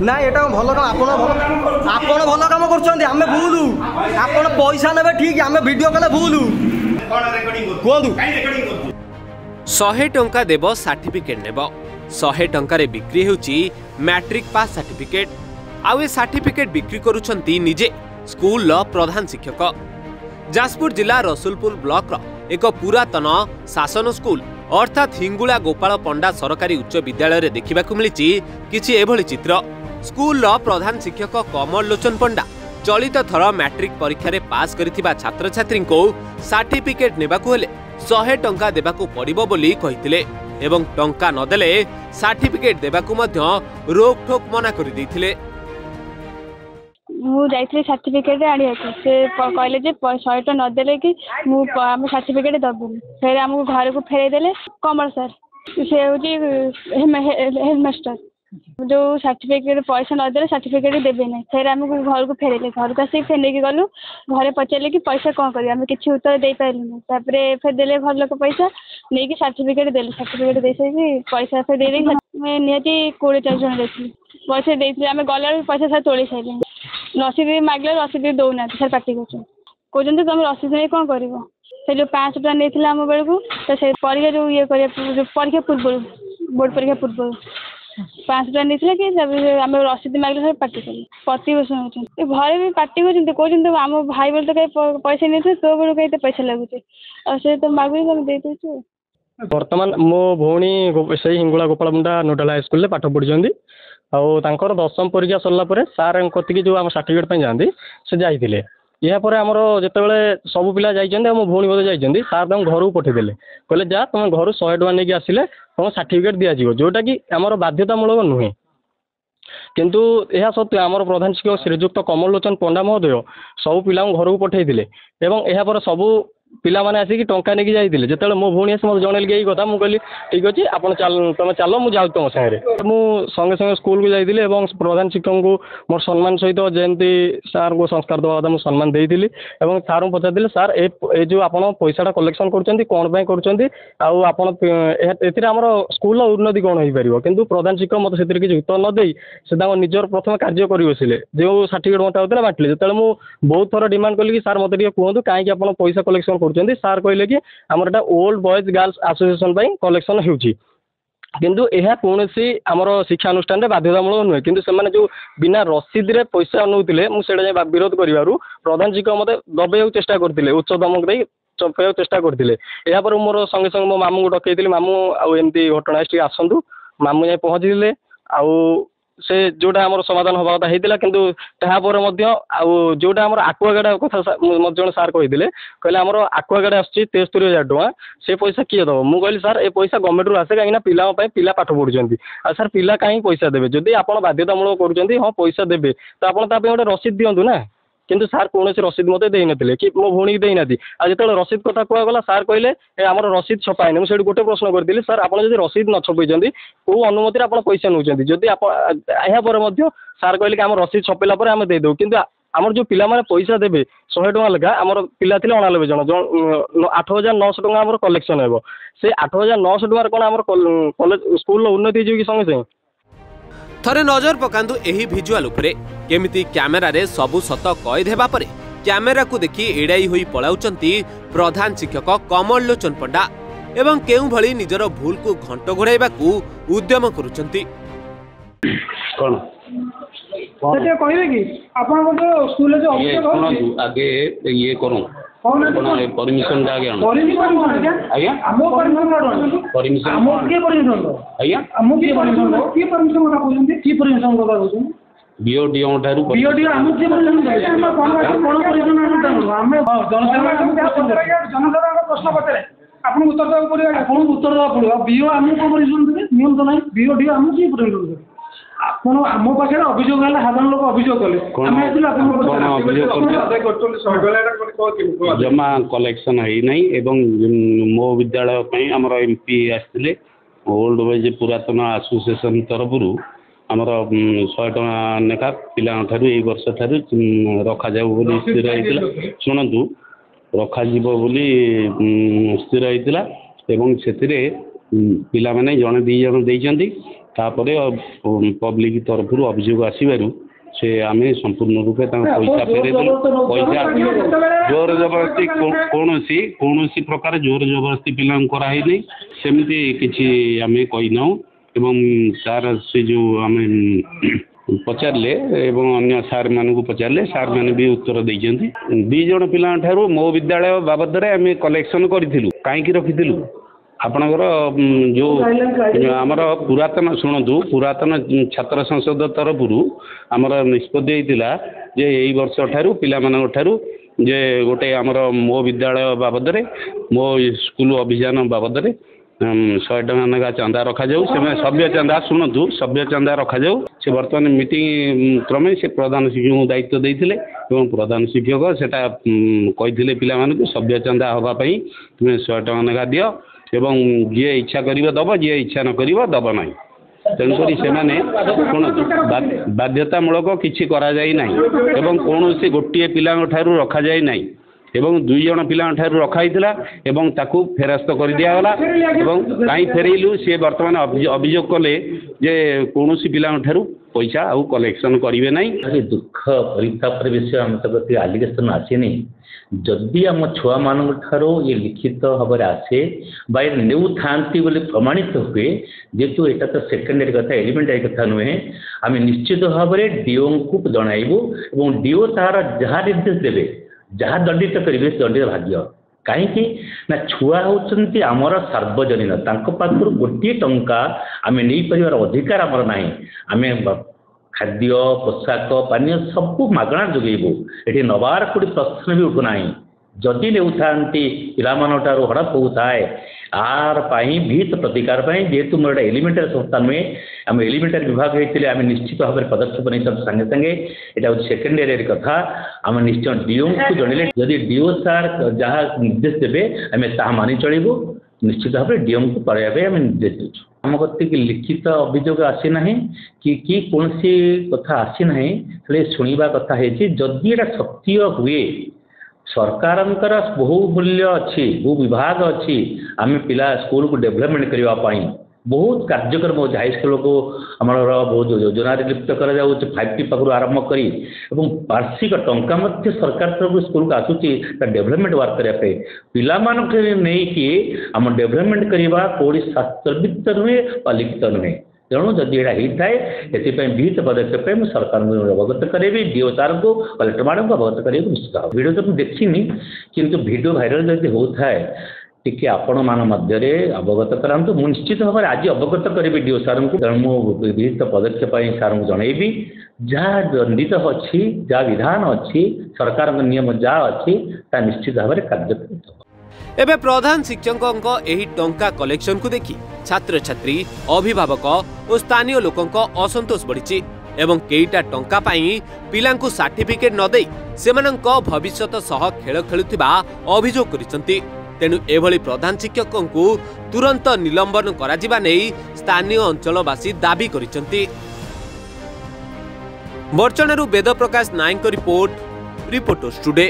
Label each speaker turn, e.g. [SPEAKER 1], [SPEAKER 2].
[SPEAKER 1] ना एटा भल काम आपण भल काम कर आम भूल आपण पैसा ने ठीक आम वीडियो कले भूल कहतु
[SPEAKER 2] 100 टंका देव सर्टिफिकेट नेब 100 टंकार बिक्री होची मैट्रिक पास सर्टिफिकेट आउ ए सर्टिफिकेट बिक्री करुछंती निजे स्कूल प्रधान शिक्षक। जाजपुर जिला रसुलपुर ब्लॉक एक पुरातन शासन स्कूल अर्थात हिंगुला गोपाल पंडा सरकारी उच्च विद्यालय देखा मिली किछि एभली चित्र। स्कूल प्रधान शिक्षक कमल लोचन पंडा चलित थर मैट्रिक परीक्षा रे पास करिथिबा छात्र छात्री को सर्टिफिकेट नेबाकू हेले 100 टंका देबाकू पड़िबो बोली कहिथिले एवं टंका नदेले सर्टिफिकेट देबाकू मध्य रोक ठोक मना करि दैथिले।
[SPEAKER 3] मु जाइथि सर्टिफिकेट आनिया से कहले जे 100 टका नदेले कि मु हम सर्टिफिकेट दबु फिर हमको घर को फेरे देले कमल सर से होची हेडमास्टर जो सर्टिफिकेट पैसा नदेले सर्टिफिकेट देबे नहीं फिर हमको घर को फेरेले घर को आसी फिर नहीं गलु घरे पचारे कि पैसा कौन करिया हम किसी उत्तर दे पाइलु तापरे फिर देले घर लोक पैसा नहीं कि सर्टिफिकेट देले सर्टिफिकेट दे से पैसा फिर दे मैं नियति 20-40 जन देथि पैसा देथि हम गला पैसा सब तोड़ी साइले रसीद मागले रसीद दौना सर पार्टी कहते तुम रसीद नहीं कौन कर जो 500 टका नहीं आम बेलू तो से परीक्षा जो ये परीक्षा पूर्व बोर्ड परीक्षा पूर्व 500 टका नहीं कि आम रसीद मागले सर पार्टी कले प्रतिवर्ष होती घरे भी पार्टी कहते आम भाई बोल तो कहीं पैसा नहीं तो बेलू कहीं पैसा लगुचे से तो मागुरी तुम दे दे।
[SPEAKER 1] बर्तमान मो भौणी से हिंगुला गोपाल मुंडा नोडाल हाईस्कल पाठ पढ़ी आउर 10वीं परीक्षा सरला सार कति जो आम सर्टिफिकेट जाती से जाइए यापर आमर जिते सब पिला जाइए मो भौणी बोधे जाइए सार तुम घर को पठेदेले कहले जा तुम घर 100 टका नहीं आसिले तुम सर्टिफिकेट दिज्व जोटा कि आमर बाध्यतामूलक नुहे किंतु यह सत्वे आमर प्रधान शिक्षक श्रीजुक्त कमल लोचन पंडा महोदय सब पिला घर को पठेदेले यापर सबू पिला माने आसिक टंका नहीं जाइए जिते मो भौणी आस मतलब जनइल यही कथा मुझे ठीक अच्छे आप तुम चल मुझे जाऊँ तुम सागे मुझे संगे स्कूल को जाइए प्रधान शिक्षक को मोर सम्मान सहित जयंती सार को संस्कार दवा कथा मुझे सम्मान देती सार को पचार सार ए जो आप पैसा कलेक्शन कर कौन आमर स्कूल उन्नति कौन हो पार कि प्रधान शिक्षक मत से किसी उत्तर न दे से निजर प्रथम कार्य कर बसिले जो सर्टिफिकेट मत होता बांटिले जो मुझे बहुत थर डिमांड कली कि सार मत कहूँ कहीं आप पैसा कलेक्शन कर सार कहले कि आमर old boys girls association collection होउची किंतु यह कौन आमर शिक्षा अनुष्ठान बाध्यतामूलक नुहे कि जो बिना रसीद रे पैसा नौते मुझे विरोध कर प्रधान शिक्षक मत दबाई चेष्टा करते उच्च दमक दे चपेय चेष्टा करते यापर मोर संगे संगे मो मामू को डकई मामू आमती घटना आसतु मामू जाए पहुँची से जोटा आमर समाधान हवा कथा होता किंतु तापर जोटा आमर आकुआगाड़ा कथा जन सार कहते कहले आमर आकुआगाड़ा आसुच्छी 73,000 टका से पैसा किए दब मुझे कहली सार ए पैसा गवर्नमेंट रू आसे कहीं पिला पाठ पढ़ुंट आ सार पिला कहीं पैसा देवे जदि आप बाध्यतामूलक करुँच हाँ पैसा देवे तो आप गोटे रसीद दिंतु ना किंतु सार कौन रसीद मत देते कि मो भौणी की देना आज जो रसीद कथा कहगला सार कहले आमर रसीद छपाएनि मुझे गोटे प्रश्न करी सार आप रसीद न छपई कौ अनुमति आप पैसा नौ जदि यापर सार कहले कि आम रसीद छपेला आम देदेव कि आमर जो पिला माने पैसा देवे 100 टका लेखा आमर पिला थे 99 जन 8,900 टका आमर कलेक्शन हे से 8,900 टका कौन आमर कॉलेज स्कूल उन्नति हो संगे संगे
[SPEAKER 2] थरे नजर पकांतु एही भिजुआल उपरे केमिति कैमेरा रे सबु सत कैद हेबा परे कैमेरा को देखि एडाई होई पळाउचंती प्रधान शिक्षक कमल लोचन पंडा एवं केउ भली निजर भूल को घंट घोड़ाइबाकू उद्यम करूचंती।
[SPEAKER 4] कोन
[SPEAKER 5] सेटे कहबे कि आपन को स्कूल जो
[SPEAKER 4] ऑफिसर आगे ये करू परमिशन आगे आज्ञा
[SPEAKER 5] हमो परमिशन हमो के परमिशन
[SPEAKER 4] आज्ञा
[SPEAKER 5] हमो के परमिशन का कहउछन की परमिशन का कहउछन
[SPEAKER 4] बीओडी ओठारु
[SPEAKER 5] बीओडी हमो के परमिशन हम कोन परमिशन हम जनसाधारण का प्रश्न पतरे आपन उत्तर देबा पड़ियो आपन उत्तर देबा पड़ियो बीओ हमो को परमिशन देबे नियम तो नहीं बीओडी हमो की परमिशन देबे आपण आम पाखे अभियोग है साधारण लोक अभियोग कले
[SPEAKER 4] जमा कलेक्शन है नहीं एवं मो विद्यालय आमर एमपी आसते ओल्ड बॉयज पुरातन एसोसिएशन तरफ आमर 100 टका लेखा पिला वर्ष ठार रखा जाऊ स्थिर होता शुणु रखा स्थिर होता पिला माने जड़े 2 जन देती तापर पब्लिक तरफ अभियोग आसबार से आम संपूर्ण रूपे पैसा फेरे पैसा जोर जबरदस्ती कौन प्रकार जोर जबरदस्ती पिला कराई नहीं सेमती किसी आम कहीना एवं तार से जो आम पचारे अन्य सार मान पचारे सार मैंने भी उत्तर देते 2 जन पिला मो विद्यालय बाबद आम कलेक्शन करूँ कहीं रखी आपणकर जो आमर पुरातन शुणु पुरातन छात्र संसद तरफ आमर निष्पत्ति होता जे यही वर्ष ठारू पिला ठारू जे गोटे आमर मो विद्यालय बाबद मो स्कूल अभियान बाबद 100 टका नागा चंदा रखा जाऊ से सभ्य चंदा शुणु सभ्य चंदा रखा जाऊ से बर्तमान मीटिंग क्रमे से प्रधान शिक्षक को दायित्व देते प्रधान शिक्षक सेटा कही पिला सभ्य चंदा हाँपाई तुम्हें 100 टका नागा दियो एवं जी इच्छा कर दब जी इच्छा न कर दब ना तेणुक शुणु बाध्यतामूलक किसी करा जाई ना एवं कौन से गोटे पिला रखा जाए ना एवं 2 जन पिला रखाई एवं ताकू फेरस्त कर दिगला कहीं फेरइलु सी बर्तमान अभियोग कले जे कौन पिला पैसा आउ कलेक्शन करेंगे ना
[SPEAKER 6] दुख परिताप विषय आम प्रति आलिगेशन आसनी जदि आम छुआ मान ये लिखित भाव आसे बाय नेउ थांती बोले प्रमाणित हुए जेहेतु यहाँ तो सेकेंडरी कथा एलिमेंटारी कथा नुहे आम निश्चित भाव में डीओ को जनइबू और डीओ तार जहाँ निर्देश देवे जहाँ दंडित करेंगे दंडित भाग्य कहीं ना छुआ होती आमर सार्वजनीन पाखर गोटे टंका आम नहीं पार अधिकार आमर ना आम खाद्य पोशाक पानी सब मागणा जोगेबू ये नबार कोई प्रश्न भी उठुना जदि नेउता पिलामानठारु हड़प होताए आर विहित प्रतिकार जेहेतु मोर एलिमेंटारी संस्था नुहे आम एलिमेंटारी विभाग होते आम निश्चित भाव में पदक्षेप नहीं संगे संगे यहाँ हूँ सेकेंडरी कथा आम निश्चय डीओ को जनइले जदि डीओ सार जहाँ निर्देश देवे आम ता मानि चलू निश्चित भाव में डीएम को पढ़ाई आम निर्देश देचु आम कति लिखित अभियोग आसी ना कि कौन सी कथा आसी ना शुणा कथा है जदि यहाँ सत्य हुए सरकार बहु मूल्य अच्छी बहु विभाग अच्छी आम पिला स्कूल को डेवलपमेंट करने बहुत कार्यक्रम हाईस्कूल को आम बहुत योजना लिप्त कर 5T पाखु आरंभ कर वार्षिक टंका सरकार तरफ स्कूल को आसूची डेवलपमेंट वर्क करने पिला नहीं कि आम डेवलपमेंट करवा कौड़ी शास्त्रविद नुहे लिखित नुहे तेणु जदि यहाँ होता है ये विहित पदक्षेप मुझे सरकार अवगत करेबी डीओ सार को कलेक्टर मैडम को अवगत करेंगे निश्चित भाव वीडियो तो मुझे देखनी किंतु वीडियो भाइराल जब होता है टी आपण मान अवगत करातु मुझे निश्चित भाव में आज अवगत करी डीओ सार को तेणु मुझे विहित पदक्षेप सार को जनइबी जहाँ दंडित अच्छी जहाँ विधान अच्छी सरकार नियम जहाँ अच्छी निश्चित भाव में कार्यक्रम
[SPEAKER 2] एबे प्रधान शिक्षक एही टंका कलेक्शन को देखि छात्र छात्री अभिभावक और स्थानीय लोकों असंतोष बढ़ी एवं केईटा टंका पाई पिलांकु सर्टिफिकेट न देई सेमानंक भविष्यत सह खेल खेलुथिबा अभियोग करिसंती तेणु एभली प्रधान शिक्षक को तुरंत निलंबन कराजिबा नेई स्थानीय अंचलवासी दाबी करिसंती। बर्चणरू वेद प्रकाश नायक रिपोर्टर्स टुडे।